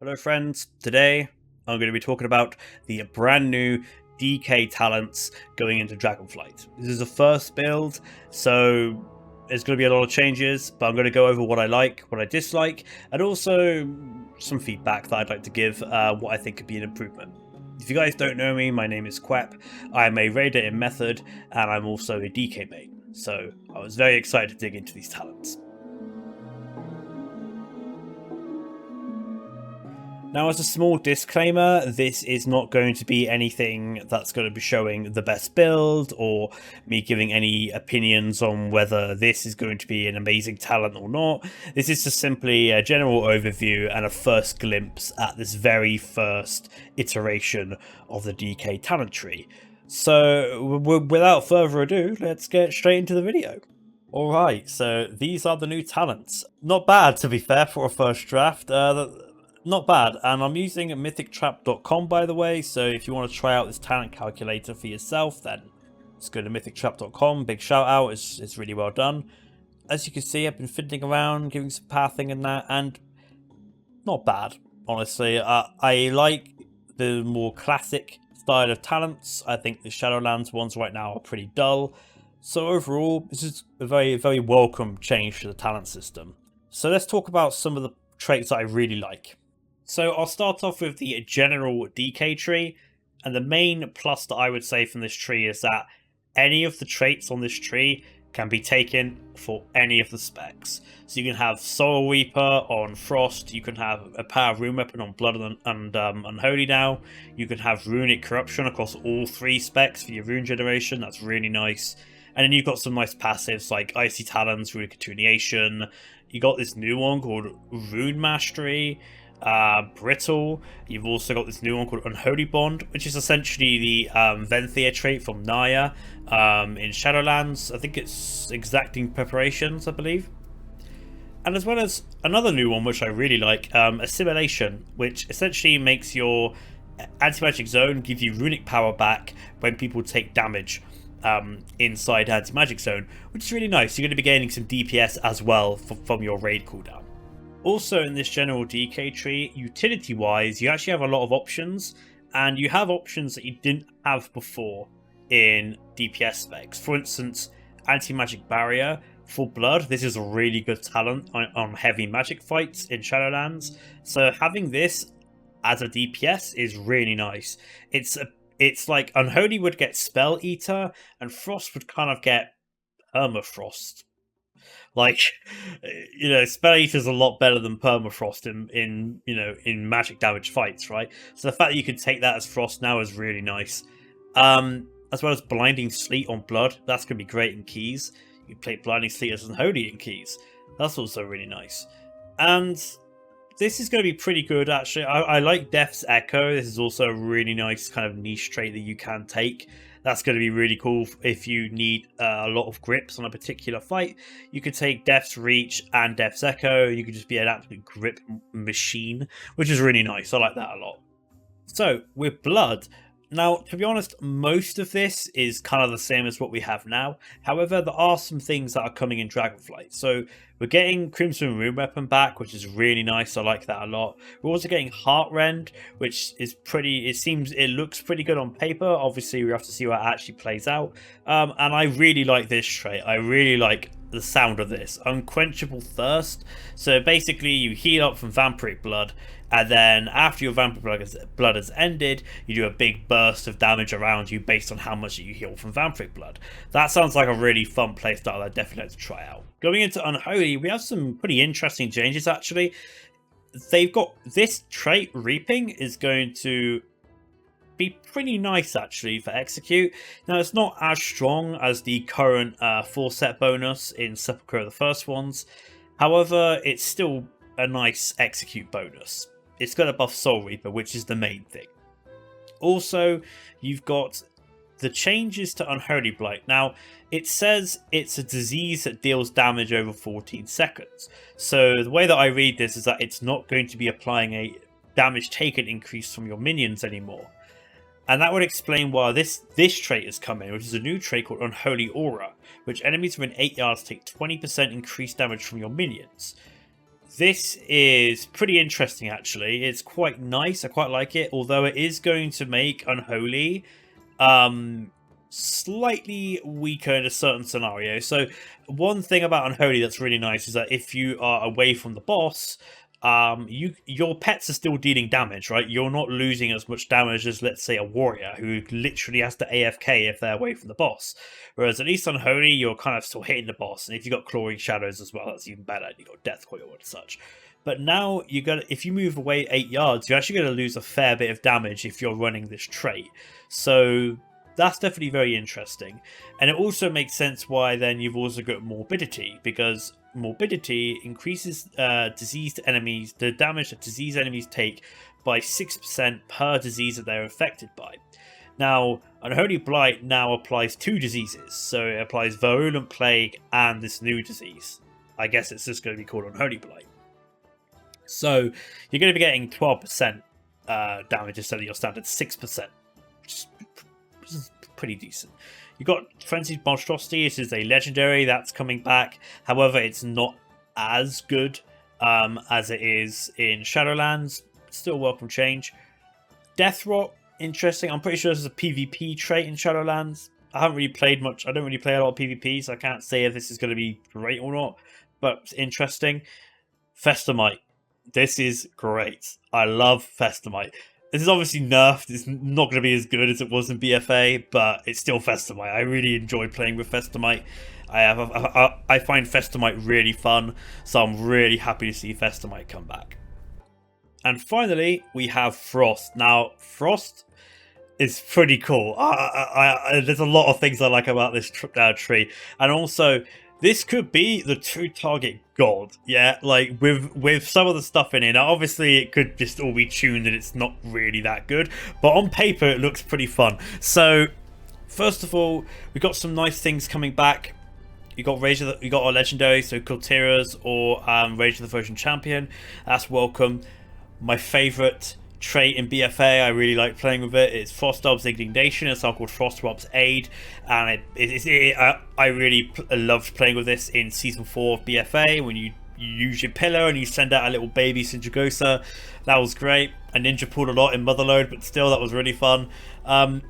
Hello friends, today I'm going to be talking about the brand new DK talents going into Dragonflight. This is the first build, so there's going to be a lot of changes, but I'm going to go over what I like, what I dislike, and also some feedback that I'd like to give, what I think could be an improvement. If you guys don't know me, my name is Kwepp. I'm a raider in Method, and I'm also a DK main, so I was very excited to dig into these talents. Now, as a small disclaimer, this is not going to be anything that's going to be showing the best build or me giving any opinions on whether this is going to be an amazing talent or not. This is just simply a general overview and a first glimpse at this very first iteration of the DK talent tree. So, without further ado, let's get straight into the video. Alright, so these are the new talents. Not bad, to be fair, for a first draft. Not bad, and I'm using mythictrap.com, by the way, so if you want to try out this talent calculator for yourself, then just go to mythictrap.com. Big shout out, it's really well done. As you can see, I've been fiddling around, giving some pathing and that, and not bad, honestly. I like the more classic style of talents. I think the Shadowlands ones right now are pretty dull, so overall, this is a very, very welcome change to the talent system. So let's talk about some of the traits that I really like. So I'll start off with the general DK tree, and the main plus that I would say from this tree is that any of the traits on this tree can be taken for any of the specs. So you can have Soul Reaper on Frost, you can have a Power Rune Weapon on Blood and Unholy now, you can have Runic Corruption across all 3 specs for your rune generation, that's really nice. And then you've got some nice passives like Icy Talons, Runic Attuneation, you got this new one called Rune Mastery, Brittle. You've also got this new one called Unholy Bond, which is essentially the Venthia trait from Naya in Shadowlands. I think it's Exacting Preparations, I believe. And as well as another new one which I really like, Assimilation, which essentially makes your anti-magic zone give you runic power back when people take damage inside anti-magic zone, which is really nice. You're going to be gaining some DPS as well from your raid cooldown. Also, in this general DK tree, utility-wise, you actually have a lot of options, and you have options that you didn't have before in DPS specs. For instance, Anti-Magic Barrier for Blood. This is a really good talent on heavy magic fights in Shadowlands. So having this as a DPS is really nice. It's like Unholy would get Spell Eater, and Frost would kind of get Permafrost. Like, you know, Spell Eater's a lot better than Permafrost in magic damage fights, right? So the fact that you can take that as Frost now is really nice. As well as Blinding Sleet on Blood, that's going to be great in keys. You play Blinding Sleet as Unholy in keys. That's also really nice. And this is going to be pretty good, actually. I like Death's Echo. This is also a really nice kind of niche trait that you can take. That's going to be really cool if you need a lot of grips on a particular fight. You could take Death's Reach and Death's Echo. You could just be an absolute grip machine, which is really nice. I like that a lot. So, with Blood, now, to be honest, most of this is kind of the same as what we have now. However, there are some things that are coming in Dragonflight. So, we're getting Crimson Rune Weapon back, which is really nice. I like that a lot. We're also getting Heartrend, which is pretty... It looks pretty good on paper. Obviously, we have to see how it actually plays out. And I really like this trait. I really like the sound of this. Unquenchable Thirst. So, basically, you heal up from Vampiric Blood, and then after your Vampiric Blood has ended, you do a big burst of damage around you based on how much you heal from Vampiric Blood. That sounds like a really fun playstyle I'd definitely like to try out. Going into Unholy, we have some pretty interesting changes, actually. They've got this trait, Reaping, is going to be pretty nice, actually, for Execute. Now, it's not as strong as the current 4-set bonus in Sepulchre, the first ones. However, it's still a nice Execute bonus. It's going to buff Soul Reaper, which is the main thing. Also, you've got the changes to Unholy Blight. Now, it says it's a disease that deals damage over 14 seconds. So the way that I read this is that it's not going to be applying a damage taken increase from your minions anymore. And that would explain why this trait has come in, which is a new trait called Unholy Aura, which enemies within 8 yards take 20% increased damage from your minions. This is pretty interesting, actually. It's quite nice. I quite like it, although it is going to make Unholy slightly weaker in a certain scenario. So one thing about Unholy that's really nice is that if you are away from the boss, your pets are still dealing damage, right? You're not losing as much damage as, let's say, a warrior who literally has to AFK if they're away from the boss. Whereas at least Unholy, you're kind of still hitting the boss, and if you've got Clawing Shadows as well, that's even better. You've got Death Coil and such. But now if you move away 8 yards, you're actually going to lose a fair bit of damage if you're running this trait. So that's definitely very interesting. And it also makes sense why then you've also got Morbidity, because Morbidity increases diseased enemies, the damage that diseased enemies take by 6% per disease that they're affected by. Now, Unholy Blight now applies 2 diseases, so it applies Virulent Plague and this new disease. I guess it's just going to be called Unholy Blight. So you're going to be getting 12% damage instead of your standard 6%, which is pretty decent. You've got Frenzied Monstrosity. This is a legendary that's coming back. However, it's not as good as it is in Shadowlands. Still welcome change. Death Rot, interesting. I'm pretty sure this is a PvP trait in Shadowlands. I haven't really played much. I don't really play a lot of PvP, so I can't say if this is going to be great or not. But it's interesting. Festamite. This is great. I love Festamite. This is obviously nerfed. It's not going to be as good as it was in BFA, but it's still Festamite. I really enjoy playing with Festamite. I find Festamite really fun, so I'm really happy to see Festamite come back. And finally, we have Frost. Now, Frost is pretty cool. There's a lot of things I like about this tree. And also, this could be the 2-target god, yeah? Like, with some of the stuff in it. Now, obviously, it could just all be tuned and it's not really that good. But on paper, it looks pretty fun. So, first of all, we got some nice things coming back. You got our legendary, so Kultiras or Rage of the Frozen Champion. That's welcome. My favourite trait in BFA, I really like playing with it. It's Frostob's Indignation. It's now called Frostob's Aid, and I really loved playing with this in Season 4 of BFA when you use your pillar and you send out a little baby Sindragosa. That was great. A ninja pulled a lot in Motherload, but still, that was really fun. And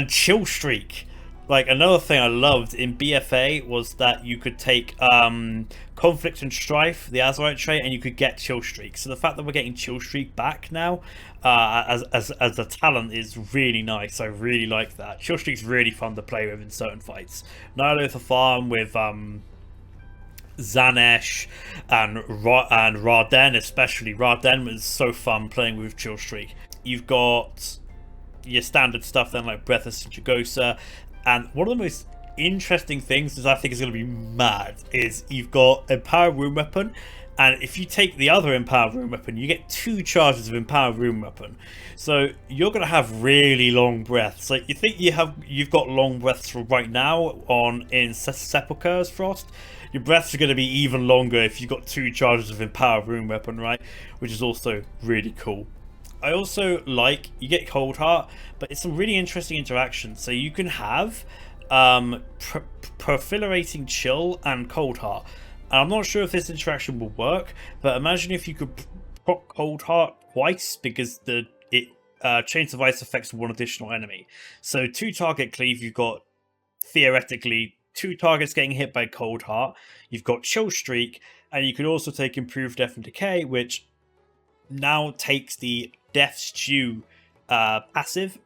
Chill Streak. Like, another thing I loved in BFA was that you could take Conflict and Strife, the Azurite trait, and you could get Chill Streak. So the fact that we're getting Chill Streak back now as a talent is really nice. I really like that. Chill Streak's really fun to play with in certain fights. Nihilo for farm with Zanesh and Raden, especially. Raden was so fun playing with Chill Streak. You've got your standard stuff then, like Breath of Sindragosa. And one of the most interesting things that I think is going to be mad is you've got Empowered Rune Weapon, and if you take the other Empowered Rune Weapon, you get 2 charges of Empowered Rune Weapon. So you're going to have really long breaths. Like, you think you've got long breaths for right now in Sepulchre's Frost. Your breaths are going to be even longer if you've got 2 charges of Empowered Rune Weapon, right? Which is also really cool. I also like, you get Cold Heart, but it's some really interesting interactions. So you can have Perfilating Chill and Cold Heart. And I'm not sure if this interaction will work, but imagine if you could proc Cold Heart twice, because Chains of Ice affects 1 additional enemy. So 2-target cleave, you've got theoretically 2 targets getting hit by Cold Heart. You've got Chill Streak, and you could also take Improved Death and Decay, which now takes the Death Stew passive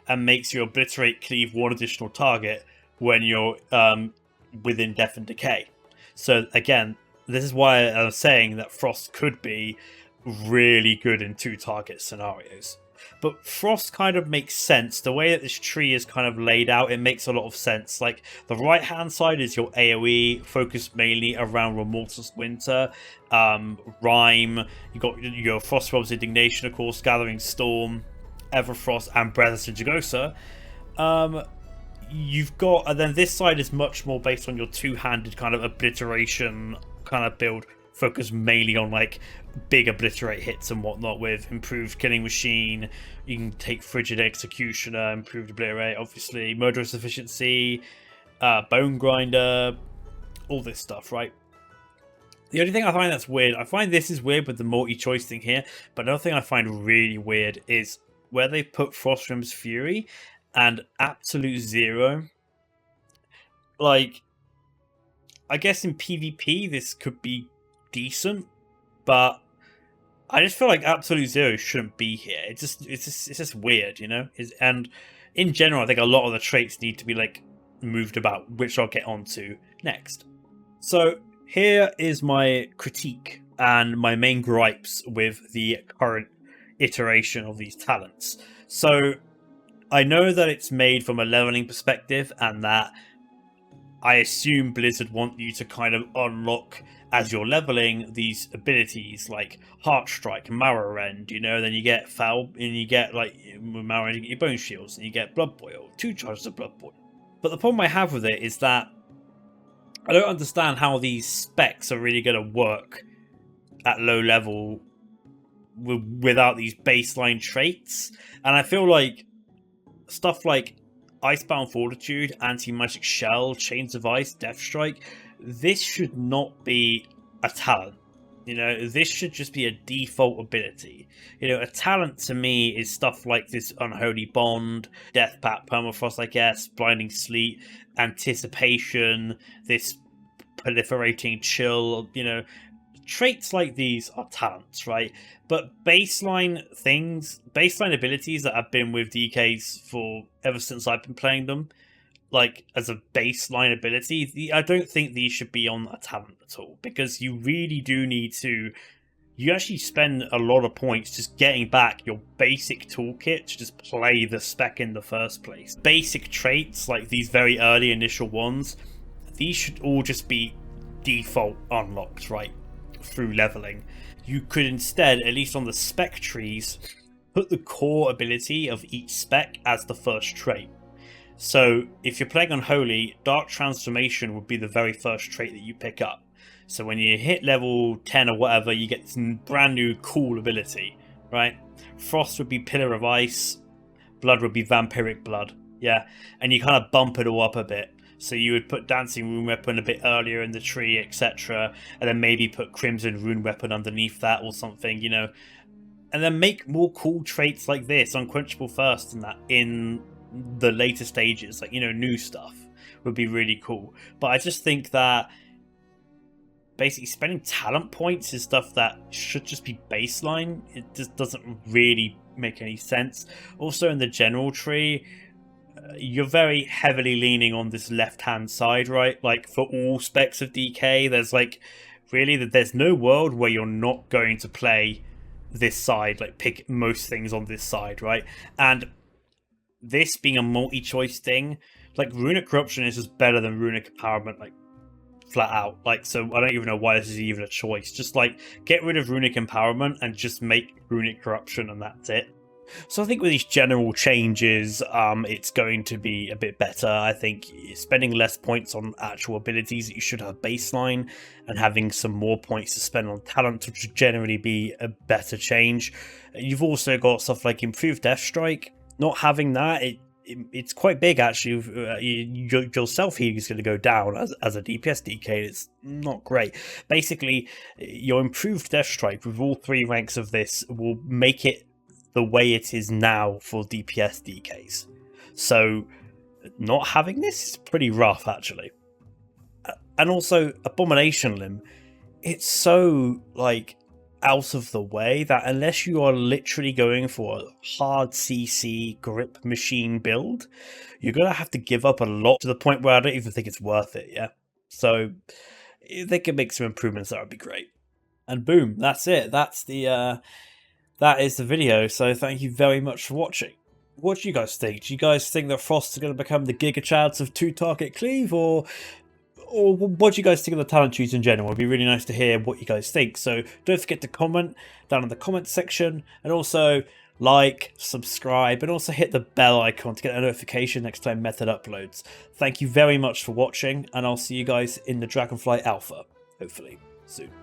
and makes you Obliterate Cleave 1 additional target when you're within Death and Decay. So again, this is why I was saying that Frost could be really good in 2-target scenarios. But Frost kind of makes sense. The way that this tree is kind of laid out, it makes a lot of sense. Like, the right-hand side is your AoE, focused mainly around Remorseless Winter, Rhyme. You got your Frostbob's Indignation, of course, Gathering Storm, Everfrost, and Breath of Sindragosa. You've got, and then this side is much more based on your 2-handed kind of obliteration kind of build, focused mainly on like big obliterate hits and whatnot with improved killing machine. You can take Frigid Executioner, improved obliterate, obviously murderous efficiency, bone grinder, all this stuff, right? The only thing I find that's weird, I find this is weird with the multi-choice thing here, but another thing I find really weird is where they put Frostrim's Fury and Absolute Zero. Like, I guess in PvP this could be decent, but I just feel like Absolute Zero shouldn't be here. It's just weird, you know? And in general, I think a lot of the traits need to be like moved about, which I'll get onto next. So here is my critique and my main gripes with the current iteration of these talents. So I know that it's made from a leveling perspective, and that I assume Blizzard want you to kind of unlock as you're leveling these abilities like Heart Strike, Marrow Rend, you know, then you get Foul, and you get like Marrow Rend, you get your Bone Shields, and you get Blood Boil, 2 charges of Blood Boil. But the problem I have with it is that I don't understand how these specs are really going to work at low level without these baseline traits. And I feel like stuff like Icebound Fortitude, Anti-Magic Shell, Chains of Ice, Death Strike, this should not be a talent. You know, this should just be a default ability. You know, a talent to me is stuff like this Unholy Bond, Death Pact, Permafrost, I guess, Blinding Sleet, Anticipation, this Proliferating Chill, you know, traits like these are talents, right? But baseline things, baseline abilities that have been with DKs for ever since I've been playing them, like as a baseline ability, I don't think these should be on a talent at all, because you really do need to, you actually spend a lot of points just getting back your basic toolkit to just play the spec in the first place. Basic traits, like these very early initial ones, these should all just be default unlocked, right, through leveling. You could instead, at least on the spec trees, put the core ability of each spec as the first trait. So if you're playing Unholy, Dark Transformation would be the very first trait that you pick up. So when you hit level 10 or whatever, you get this brand new cool ability, right? Frost would be Pillar of Ice, Blood would be Vampiric Blood, yeah? And you kind of bump it all up a bit. So you would put Dancing Rune Weapon a bit earlier in the tree, etc. And then maybe put Crimson Rune Weapon underneath that or something, you know? And then make more cool traits like this, Unquenchable Thirst and that, in the later stages, like, you know, new stuff would be really cool. But I just think that basically spending talent points is stuff that should just be baseline. It just doesn't really make any sense. Also in the general tree, you're very heavily leaning on this left hand side, right? Like for all specs of DK, there's like really that there's no world where you're not going to play this side, like pick most things on this side, right? And this being a multi-choice thing, like Runic Corruption is just better than Runic Empowerment, like flat out. Like, so I don't even know why this is even a choice. Just like get rid of Runic Empowerment and just make Runic Corruption, and that's it. So I think with these general changes, it's going to be a bit better. I think spending less points on actual abilities that you should have baseline, and having some more points to spend on talent, which would generally be a better change. You've also got stuff like Improved Death Strike. Not having that, it's quite big actually. Your self-healing is going to go down as a DPS DK. It's not great. Basically, your Improved Death Strike with all 3 ranks of this will make it the way it is now for DPS DKs. So not having this is pretty rough actually. And also Abomination Limb, it's so like out of the way that unless you are literally going for a hard CC grip machine build, you're gonna have to give up a lot, to the point where I don't even think it's worth it. Yeah, so if they can make some improvements, that would be great. And boom, that's it. That is the video. So thank you very much for watching. What do you guys think? Do you guys think that Frost is going to become the Giga Chads of 2-target cleave, or what do you guys think of the talent trees in general? It'd be really nice to hear what you guys think. So don't forget to comment down in the comment section, and also like, subscribe, and also hit the bell icon to get a notification next time Method uploads. Thank you very much for watching, and I'll see you guys in the Dragonflight Alpha, hopefully soon.